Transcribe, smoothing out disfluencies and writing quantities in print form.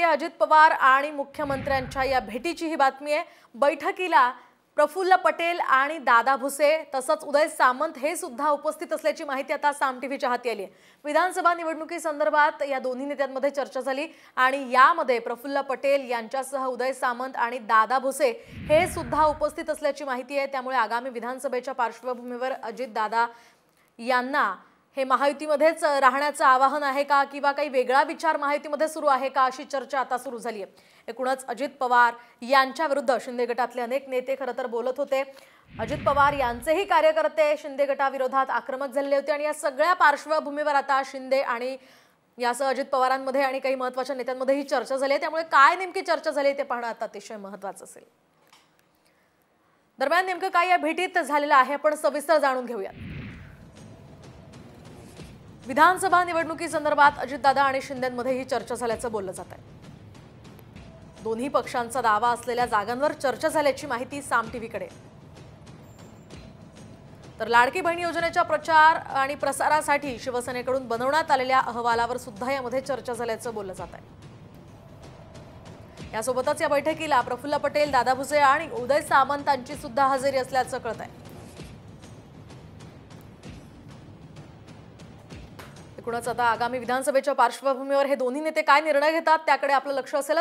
मिळते अजित पवार आणि मुख्यमंत्र्यांच्या या भेटीची ही बातमी आहे। बैठकीला प्रफुल्ल पटेल आणि दादा भुसे तसंच उदय सामंत हे सुद्धा उपस्थित असल्याची माहिती आता साम टीव्हीच्या हाती आली आहे। विधानसभा निवडणुकीसंदर्भात या दोन्ही नेत्यांमध्ये चर्चा झाली आणि यामध्ये प्रफुल्ल पटेल यांच्यासह उदय सामंत आणि दादा भुसे हे सुद्धा उपस्थित असल्याची माहिती आहे। त्यामुळे आगामी विधानसभेच्या पार्श्वभूमीवर अजित दादा यांना हे महायुतीमध्येच राहण्याचं आवाहन आहे का किंवा काही वेगळा विचार महायुतीमध्ये सुरू आहे का अशी चर्चा आता सुरू झाली आहे। एकूणच अजित पवार यांच्या विरुद्ध शिंदे गटातले अनेक नेते खरं तर बोलत होते। अजित पवार यांचेही कार्यकर्ते शिंदे गटाविरोधात आक्रमक झाले होते आणि या सगळ्या पार्श्वभूमीवर आता शिंदे आणि यासह अजित पवारांमध्ये आणि काही महत्त्वाच्या नेत्यांमध्ये ही चर्चा झाली आहे। त्यामुळे काय नेमकी चर्चा झाली ते पाहणं आता अतिशय महत्त्वाचं असेल। दरम्यान नेमकं काय या भेटीत झालेलं आहे आपण सविस्तर जाणून घेऊया। विधानसभा निवडणुकीसंदर्भात अजितदादा आणि शिंदेंमध्ये ही चर्चा झाल्याचं बोललं जात आहे। दोन्ही पक्षांचा दावा असलेल्या जागांवर चर्चा झाल्याची माहिती साम टीव्हीकडे। तर लाडकी बहीण योजनेच्या प्रचार आणि प्रसारासाठी शिवसेनेकडून बनवण्यात आलेल्या अहवालावर सुद्धा यामध्ये चर्चा झाल्याचं बोललं जात आहे। यासोबतच या बैठकीला प्रफुल्ल पटेल, दादा भुसे आणि उदय सामंतांची सुद्धा हजेरी असल्याचं कळत आहे। एकूणच आता आगामी विधानसभेच्या पार्श्वभूमीवर हे दोन्ही नेते काय निर्णय घेतात त्याकडे आपलं लक्ष असेलच।